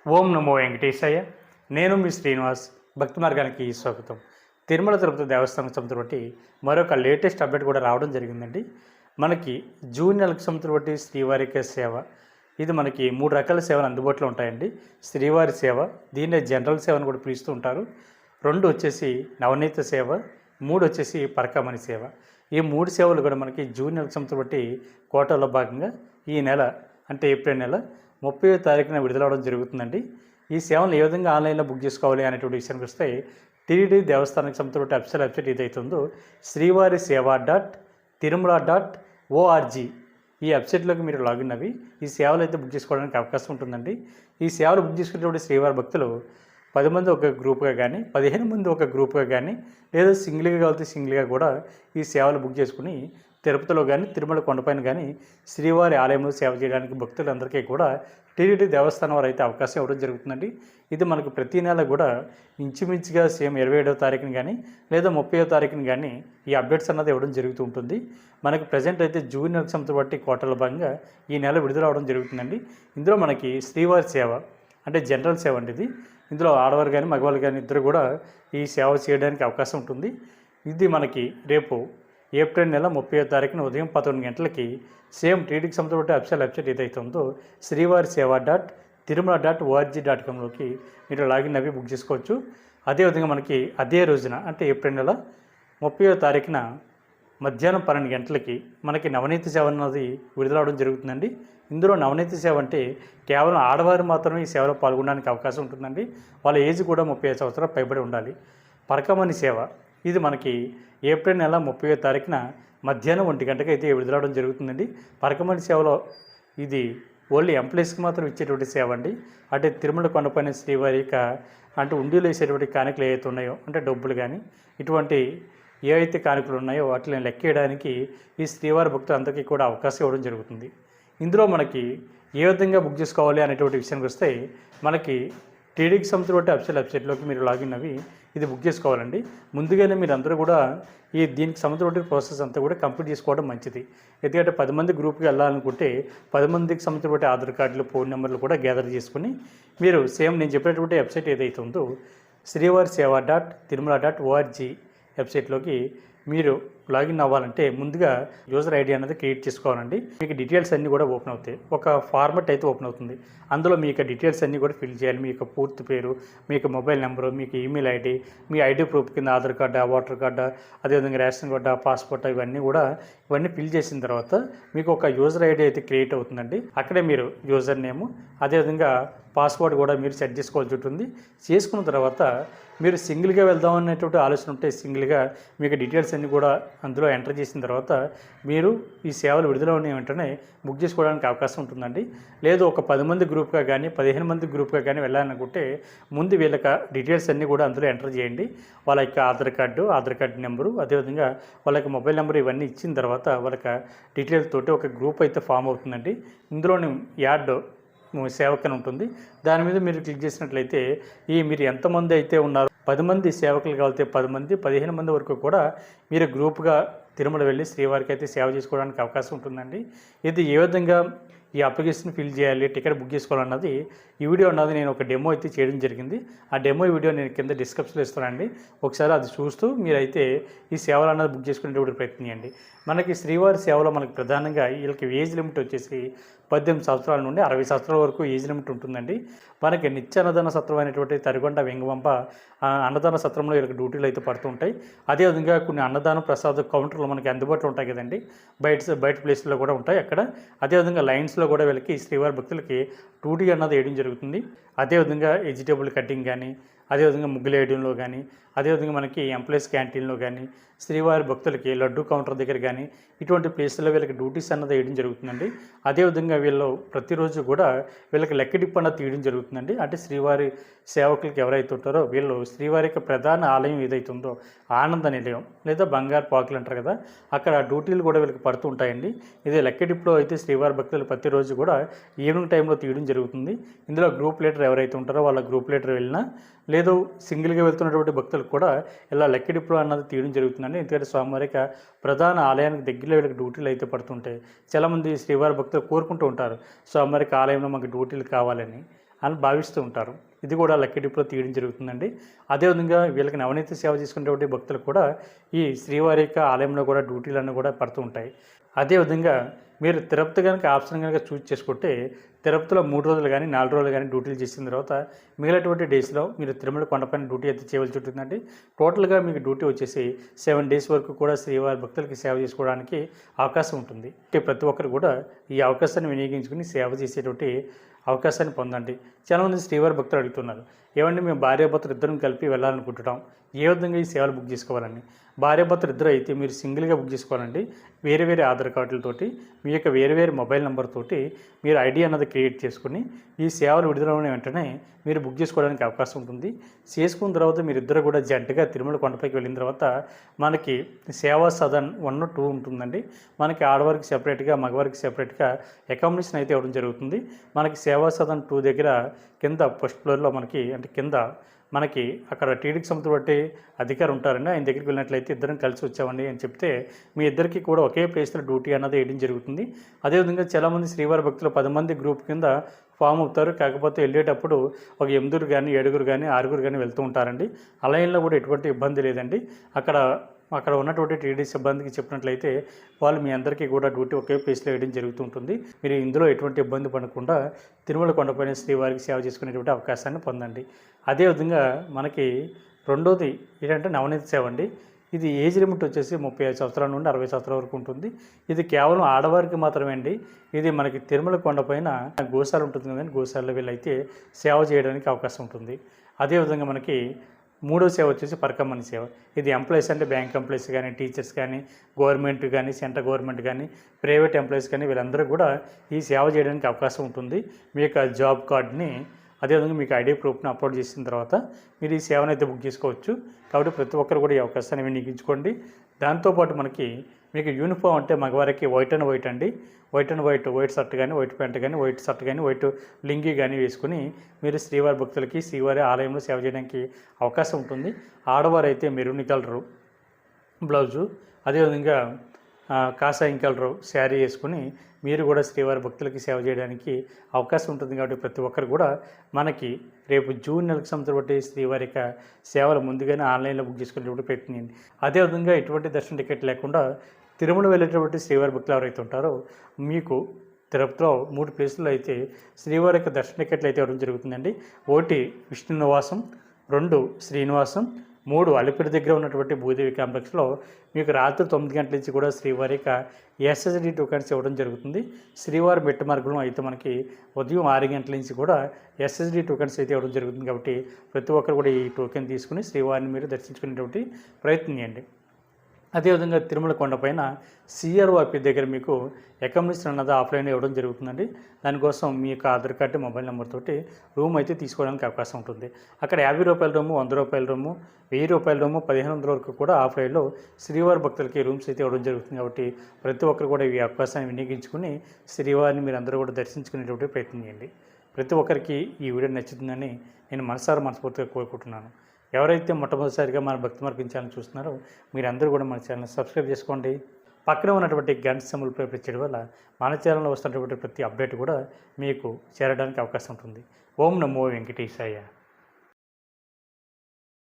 ఓం నమో వెంకటేశయ్య. నేను మీ శ్రీనివాస్. భక్తి మార్గానికి స్వాగతం. తిరుమల తిరుపతి దేవస్థానం సంస్థ బట్టి మరొక లేటెస్ట్ అప్డేట్ కూడా రావడం జరిగిందండి. మనకి జూన్ నెలకు సంవత్సరం బట్టి శ్రీవారికి సేవ, ఇది మనకి 3 రకాల సేవలు అందుబాటులో ఉంటాయండి. శ్రీవారి సేవ, దీన్నే జనరల్ సేవ అని కూడా పిలుస్తూ ఉంటారు. 2 వచ్చేసి నవనీత సేవ, 3 వచ్చేసి పరకామణి సేవ. ఈ 3 సేవలు కూడా మనకి జూన్ నెలకు సంవత్సరం బట్టి కోటాలో భాగంగా ఈ నెల అంటే ఏప్రిల్ నెల 30వ తారీఖున విడుదలవడం జరుగుతుందండి. ఈ సేవలు ఏ విధంగా ఆన్లైన్లో బుక్ చేసుకోవాలి అనేటువంటి విషయానికి వస్తే టీటీడీ దేవస్థానానికి సంబంధించిన అఫీషియల్ వెబ్సైట్ ఏదైతుందో శ్రీవారి సేవ .తిరుమల.org, ఈ వెబ్సైట్లోకి మీరు లాగిన్ అవి ఈ సేవలు అయితే బుక్ చేసుకోవడానికి అవకాశం ఉంటుందండి. ఈ సేవలు బుక్ చేసుకునేటువంటి శ్రీవారి భక్తులు 10 మంది ఒక గ్రూప్గా కానీ 15 మంది ఒక గ్రూప్గా కానీ లేదా సింగిల్గా కలిసి సింగిల్గా కూడా ఈ సేవలు బుక్ చేసుకుని తిరుపతిలో కానీ తిరుమల కొండపైన కానీ శ్రీవారి ఆలయంలో సేవ చేయడానికి భక్తులందరికీ కూడా టీటీడీ దేవస్థానం వారు అయితే అవకాశం ఇవ్వడం జరుగుతుందండి. ఇది మనకు ప్రతి నెల కూడా ఇంచుమించుగా సేమ్ 27వ తారీఖున కానీ లేదా 30వ తారీఖున కానీ ఈ అప్డేట్స్ అన్నది ఇవ్వడం జరుగుతూ ఉంటుంది. మనకి ప్రజెంట్ అయితే జూన్ నెలకు సంవత్సరం బట్టి కోటల భాగంగా ఈ నెల విడుదల అవడం జరుగుతుందండి. ఇందులో మనకి శ్రీవారి సేవ అంటే జనరల్ సేవ అండి. ఇందులో ఆడవారు కానీ మగవాళ్ళు కానీ ఇద్దరు కూడా ఈ సేవ చేయడానికి అవకాశం ఉంటుంది. ఇది మనకి రేపు ఏప్రిల్ నెల 30వ తారీఖున ఉదయం 11 గంటలకి సేమ్ టీటీడీకి సంబంధించిన అఫీషియల్ వెబ్సైట్ ఏదైతే ఉందో శ్రీవారి సేవ .తిరుమల.org.comలోకి మీరు లాగిన్ అవి బుక్ చేసుకోవచ్చు. అదేవిధంగా మనకి అదే రోజున అంటే ఏప్రిల్ నెల 30వ తారీఖున మధ్యాహ్నం 12 గంటలకి మనకి నవనీత సేవ అన్నది విడుదలవడం జరుగుతుందండి. ఇందులో నవనీత సేవ అంటే కేవలం ఆడవారు మాత్రమే ఈ సేవలో పాల్గొనడానికి అవకాశం ఉంటుందండి. వాళ్ళ ఏజ్ కూడా 35 సంవత్సరాలు పైబడి ఉండాలి. పరకామణి సేవ, ఇది మనకి ఏప్రిల్ నెల 30వ తారీఖున మధ్యాహ్నం 1 గంటకి అయితే విడుదలవడం జరుగుతుందండి. పరకామణి సేవలో ఇది ఓన్లీ ఎంప్లాయీస్కి మాత్రం ఇచ్చేటువంటి సేవ అండి. అంటే తిరుమల కొండపైన శ్రీవారి అంటే ఉండిలో వేసేటువంటి కానుకలు ఏవైతే ఉన్నాయో అంటే డబ్బులు కానీ ఇటువంటి ఏవైతే కానుకలు ఉన్నాయో వాటిని లెక్కేయడానికి ఈ శ్రీవారి భక్తులందరికీ కూడా అవకాశం ఇవ్వడం జరుగుతుంది. ఇందులో మనకి ఏ విధంగా బుక్ చేసుకోవాలి అనేటువంటి విషయానికి వస్తే మనకి టీడీకి సంబంధించిన అఫీషియల్ వెబ్సైట్లోకి మీరు లాగిన్ అవి ఇది బుక్ చేసుకోవాలండి. ముందుగానే మీరు అందరూ కూడా దీనికి సంబంధించిన ప్రాసెస్ అంతా కూడా కంప్లీట్ చేసుకోవడం మంచిది. ఎందుకంటే 10 మంది గ్రూప్కి వెళ్ళాలనుకుంటే 10 మందికి సంబంధించిన ఆధార్ కార్డులు, ఫోన్ నెంబర్లు కూడా గ్యాదర్ చేసుకుని మీరు సేమ్ నేను చెప్పినటువంటి వెబ్సైట్ ఏదైతే ఉందో శ్రీవారి సేవ .తిరుమల.org వెబ్సైట్లోకి మీరు లాగిన్ అవ్వాలంటే ముందుగా యూజర్ ఐడి అనేది క్రియేట్ చేసుకోవాలండి. మీకు డీటెయిల్స్ అన్నీ కూడా ఓపెన్ అవుతాయి. ఒక ఫార్మెట్ అయితే ఓపెన్ అవుతుంది. అందులో మీ యొక్క డీటెయిల్స్ అన్నీ కూడా ఫిల్ చేయాలి. మీ యొక్క పూర్తి పేరు, మీ యొక్క మొబైల్ నెంబరు, మీకు ఈమెయిల్ ఐడి, మీ ఐడి ప్రూఫ్ కింద ఆధార్ కార్డు, ఓటర్ కార్డు, అదేవిధంగా రేషన్ కార్డు, పాస్పోర్ట్ ఇవన్నీ ఫిల్ చేసిన తర్వాత మీకు ఒక యూజర్ ఐడి అయితే క్రియేట్ అవుతుందండి. అక్కడే మీరు యూజర్ నేము అదేవిధంగా పాస్వర్డ్ కూడా మీరు సెట్ చేసుకోవాల్సి ఉంటుంది. చేసుకున్న తర్వాత మీరు సింగిల్గా వెళ్దాం అనేటువంటి ఆలోచన ఉంటే సింగిల్గా మీకు డీటెయిల్స్ అన్నీ కూడా అందులో ఎంటర్ చేసిన తర్వాత మీరు ఈ సేవలు విడుదల ఉన్న వెంటనే బుక్ చేసుకోవడానికి అవకాశం ఉంటుందండి. లేదు ఒక 10 మంది గ్రూప్గా కానీ 15 మంది గ్రూప్గా కానీ వెళ్ళాలనుకుంటే ముందు వీళ్ళకి డీటెయిల్స్ అన్నీ కూడా అందులో ఎంటర్ చేయండి. వాళ్ళ యొక్క ఆధార్ కార్డు నెంబరు అదేవిధంగా వాళ్ళ యొక్క మొబైల్ నెంబర్ ఇవన్నీ ఇచ్చిన తర్వాత వాళ్ళకి డీటెయిల్స్ తోటి ఒక గ్రూప్ అయితే ఫామ్ అవుతుందండి. ఇందులోని యాడ్ సేవకని ఉంటుంది. దాని మీద మీరు క్లిక్ చేసినట్లయితే మీరు ఎంతమంది అయితే ఉన్నారో 10 మంది సేవకులు కావాలితే 10 మంది 15 మంది వరకు కూడా మీరు గ్రూప్గా తిరుమల వెళ్ళి శ్రీవారికి అయితే సేవ చేసుకోవడానికి అవకాశం ఉంటుందండి. ఇది ఏ విధంగా ఈ అప్లికేషన్ ఫిల్ చేయాలి, టికెట్ బుక్ చేసుకోవాలన్నది ఈ వీడియో అన్నది నేను ఒక డెమో అయితే చేయడం జరిగింది. ఆ డెమో వీడియో నేను కింద డిస్క్రిప్షన్లో ఇస్తానండి. ఒకసారి అది చూస్తూ మీరైతే ఈ సేవలు అన్నది బుక్ చేసుకునేటువంటి ప్రయత్నం చేయండి. మనకి శ్రీవారి సేవలో మనకి ప్రధానంగా వీళ్ళకి ఏజ్ లిమిట్ వచ్చేసి 18 సంవత్సరాల నుండి 60 సంవత్సరాల వరకు ఏజ్ లిమిట్ ఉంటుందండి. మనకి నిత్య అన్నదాన సత్రం అయినటువంటి తరిగొండ వెంగవంప అన్నదాన సత్రంలో వీళ్ళకి డ్యూటీలు అయితే పడుతూ ఉంటాయి. అదేవిధంగా కొన్ని అన్నదాన ప్రసాద కౌంటర్లు మనకి అందుబాటులో ఉంటాయి కదండి, బయట ప్లేస్లో కూడా ఉంటాయి. అక్కడ అదేవిధంగా లైన్స్లో కూడా వీళ్ళకి శ్రీవారి భక్తులకి డ్యూటీ అన్నది వేయడం జరుగుతుంది. అదేవిధంగా వెజిటేబుల్ కటింగ్ కానీ అదేవిధంగా ముగ్గులు వేయడంలో కానీ అదేవిధంగా మనకి ఎంప్లాయీస్ క్యాంటీన్లో కానీ శ్రీవారి భక్తులకి లడ్డు కౌంటర్ దగ్గర కానీ ఇటువంటి ప్లేస్లో వీళ్ళకి డ్యూటీస్ అన్నది వేయడం జరుగుతుందండి. అదేవిధంగా వీళ్ళు ప్రతిరోజు కూడా వీళ్ళకి లెక్కడిప్పు అన్నది తీయడం జరుగుతుందండి. అంటే శ్రీవారి సేవకులకి ఎవరైతే ఉంటారో వీళ్ళు శ్రీవారి యొక్క ప్రధాన ఆలయం ఏదైతే ఉందో ఆనంద నిలయం లేదా బంగారు పాకులు అంటారు కదా, అక్కడ డ్యూటీలు కూడా వీళ్ళకి పడుతూ ఉంటాయండి. ఇది లెక్కడిప్పులో అయితే శ్రీవారి భక్తులు ప్రతిరోజు కూడా ఈవినింగ్ టైంలో తీయడం జరుగుతుంది. ఇందులో గ్రూప్ లీడర్ ఎవరైతే ఉంటారో వాళ్ళ గ్రూప్ లీడర్ వెళ్ళినా లేదు సింగిల్గా వెళ్తున్నటువంటి భక్తులకు కూడా ఇలా లెక్కడిప్పుడు అన్నది తీయడం జరుగుతుందండి. ఎందుకంటే స్వామివారి ప్రధాన ఆలయానికి దగ్గరలో వీళ్ళకి డ్యూటీలు అయితే పడుతుంటాయి. చాలామంది శ్రీవారి భక్తులు కోరుకుంటూ ఉంటారు స్వామివారికి ఆలయంలో మాకు డ్యూటీలు కావాలని. అని భావిస్తూ ఉంటారు. ఇది కూడా లక్కీ డిప్లో తీయడం జరుగుతుందండి. అదేవిధంగా వీళ్ళకి నవనీత సేవ చేసుకునేటువంటి భక్తులు కూడా ఈ శ్రీవారి యొక్క ఆలయంలో కూడా డ్యూటీలన్నీ కూడా పడుతూ ఉంటాయి. అదేవిధంగా మీరు తిరుపతి కనుక ఆప్షన్ కనుక చూజ్ చేసుకుంటే తిరుపతిలో 3 రోజులు కానీ 4 రోజులు కానీ డ్యూటీలు చేసిన తర్వాత మిగిలినటువంటి డేస్లో మీరు తిరుమల కొండపైన డ్యూటీ అయితే చేయవలసి ఉంటుందండి. టోటల్గా మీకు డ్యూటీ వచ్చేసి 7 డేస్ వరకు కూడా శ్రీవారి భక్తులకి సేవ చేసుకోవడానికి అవకాశం ఉంటుంది. ప్రతి ఒక్కరు కూడా ఈ అవకాశాన్ని వినియోగించుకుని సేవ చేసేటువంటి అవకాశాన్ని పొందండి. చాలామంది శ్రీవారి భక్తులు అడుగుతున్నారు, ఏమండి మేము భార్యాభర్తలు ఇద్దరం కలిపి వెళ్ళాలనుకుంటున్నాం, ఏ విధంగా ఈ సేవలు బుక్ చేసుకోవాలని. భార్యాభర్తలు ఇద్దరు అయితే మీరు సింగిల్గా బుక్ చేసుకోవాలండి. వేరే వేరే ఆధార్ కార్డులతోటి మీ యొక్క వేరే వేరే మొబైల్ నెంబర్ తోటి మీరు ఐడి అన్నది క్రియేట్ చేసుకుని ఈ సేవలు విడుదలైన వెంటనే మీరు బుక్ చేసుకోవడానికి అవకాశం ఉంటుంది. చేసుకున్న తర్వాత మీరిద్దరు కూడా జంటగా తిరుమల కొండపైకి వెళ్ళిన తర్వాత మనకి సేవా సదన్ 1, 2 ఉంటుందండి. మనకి ఆడవారికి సెపరేట్గా మగవారికి సెపరేట్గా అకామిడేషన్ అయితే ఇవ్వడం జరుగుతుంది. మనకి సేవా సదన్ 2 దగ్గర కింద ఫస్ట్ ఫ్లోర్లో మనకి అక్కడ టీడీకి సంబంధించి అధికారి ఉంటారండి. ఆయన దగ్గరికి వెళ్ళినట్లయితే ఇద్దరం కలిసి వచ్చామండి అని చెప్తే మీ ఇద్దరికి కూడా ఒకే ప్లేస్లో డ్యూటీ అన్నది వేయడం జరుగుతుంది. అదేవిధంగా చాలామంది శ్రీవారి భక్తులు 10 మంది గ్రూప్ కింద ఫామ్ అవుతారు. కాకపోతే వెళ్ళేటప్పుడు ఒక 8 కానీ 7 కానీ 6 కానీ వెళ్తూ ఉంటారండి. అలైన్లో కూడా ఎటువంటి ఇబ్బంది లేదండి. అక్కడ ఉన్నటువంటి టీడీ సిబ్బందికి చెప్పినట్లయితే వాళ్ళు మీ అందరికీ కూడా డ్యూటీ ఒకే ప్లేస్లో వేయడం జరుగుతూ ఉంటుంది. మీరు ఇందులో ఎటువంటి ఇబ్బంది పడకుండా తిరుమల కొండపైన శ్రీవారికి సేవ చేసుకునేటువంటి అవకాశాన్ని పొందండి. అదేవిధంగా మనకి రెండోది ఏంటంటే నవనీత సేవ అండి. ఇది ఏజ్ లిమిట్ వచ్చేసి 35 సంవత్సరాల నుండి 60 సంవత్సరాల వరకు ఉంటుంది. ఇది కేవలం ఆడవారికి మాత్రమే అండి. ఇది మనకి తిరుమల కొండపైన గోశాల ఉంటుంది కదండి, గోశాలలో వీళ్ళైతే సేవ చేయడానికి అవకాశం ఉంటుంది. అదేవిధంగా మనకి మూడో సేవ వచ్చేసి పరకమ్మని సేవ. ఇది ఎంప్లాయీస్ అంటే బ్యాంక్ ఎంప్లాయీస్ కానీ, టీచర్స్ కానీ, గవర్నమెంట్ కానీ, సెంట్రల్ గవర్నమెంట్ కానీ, ప్రైవేట్ ఎంప్లాయీస్ కానీ వీళ్ళందరూ కూడా ఈ సేవ చేయడానికి అవకాశం ఉంటుంది. మీ యొక్క జాబ్ కార్డ్ని అదేవిధంగా మీకు ఐడి ప్రూఫ్ని అప్లోడ్ చేసిన తర్వాత మీరు ఈ సేవను అయితే బుక్ చేసుకోవచ్చు. కాబట్టి ప్రతి ఒక్కరు కూడా ఈ అవకాశాన్ని వినియోగించుకోండి. దాంతోపాటు మీకు యూనిఫామ్ అంటే మగవారికి వైట్ అండ్ వైట్ అండి. వైట్ అండ్ వైట్ షర్ట్ కానీ, వైట్ ప్యాంట్ కానీ, వైట్ షర్ట్ కానీ, వైట్ లింగి కానీ వేసుకుని మీరు శ్రీవారి భక్తులకి శ్రీవారి ఆలయంలో సేవ చేయడానికి అవకాశం ఉంటుంది. ఆడవారు అయితే మెరూన్ కలరు బ్లౌజు, అదేవిధంగా కాషాయం కలరు శారీ వేసుకుని మీరు కూడా శ్రీవారి భక్తులకి సేవ చేయడానికి అవకాశం ఉంటుంది. కాబట్టి ప్రతి ఒక్కరు కూడా మనకి రేపు జూన్ నెలకు సంబంధించి శ్రీవారి యొక్క సేవలు ముందుగానే ఆన్లైన్లో బుక్ చేసుకునేటువంటి ప్రయత్నించండి. అదేవిధంగా ఎటువంటి దర్శన టికెట్ లేకుండా తిరుమల వెళ్ళేటువంటి శ్రీవారి భక్తులు ఎవరైతే ఉంటారో మీకు తిరుపతిలో 3 ప్లేసుల్లో అయితే శ్రీవారి యొక్క దర్శన టికెట్లు అయితే ఇవ్వడం జరుగుతుందండి. 1 విష్ణు నివాసం, 2 శ్రీనివాసం, 3 అలిపిరి దగ్గర ఉన్నటువంటి భూదేవి కాంప్లెక్స్లో మీకు రాత్రి 9 గంటల నుంచి కూడా శ్రీవారి యొక్క ఎస్ఎస్డి టోకెన్స్ ఇవ్వడం జరుగుతుంది. శ్రీవారి మెట్ట మార్గంలో అయితే మనకి ఉదయం 6 గంటల నుంచి కూడా ఎస్ఎస్డి టోకెన్స్ అయితే ఇవ్వడం జరుగుతుంది. కాబట్టి ప్రతి ఒక్కరు కూడా ఈ టోకెన్ తీసుకుని శ్రీవారిని మీరు దర్శించుకునేటువంటి ప్రయత్నం చేయండి. అదేవిధంగా తిరుమల కొండపైన సిఆర్ఓపి దగ్గర మీకు అకామిడేషన్ అన్నది ఆఫ్లైన్ ఇవ్వడం జరుగుతుందండి. దానికోసం మీ యొక్క ఆధార్ కార్డు, మొబైల్ నెంబర్ తోటి రూమ్ అయితే తీసుకోవడానికి అవకాశం ఉంటుంది. అక్కడ 50 రూపాయల రూము, 100 రూపాయల రూము, 1000 రూపాయల రూము, 1500 వరకు కూడా ఆఫ్లైన్లో శ్రీవారి భక్తులకి రూమ్స్ అయితే ఇవ్వడం జరుగుతుంది. కాబట్టి ప్రతి ఒక్కరు కూడా ఈ అవకాశాన్ని వినియోగించుకుని శ్రీవారిని మీరు అందరూ కూడా దర్శించుకునేటువంటి ప్రయత్నం చేయండి. ప్రతి ఒక్కరికి ఈ వీడియో నచ్చుతుందని నేను మనస్ఫూర్తిగా కోరుకుంటున్నాను. ఎవరైతే మొట్టమొదటిసారిగా మన భక్తి మార్గం ఛానల్ చూస్తున్నారో మీరందరూ కూడా మన ఛానల్ సబ్స్క్రైబ్ చేసుకోండి. పక్కన ఉన్నటువంటి గంట సింబల్ ప్రెస్ చేయడం వల్ల మన ఛానల్లో వస్తున్నటువంటి ప్రతి అప్డేట్ కూడా మీకు చేరడానికి అవకాశం ఉంటుంది. ఓం నమో వెంకటేశాయ.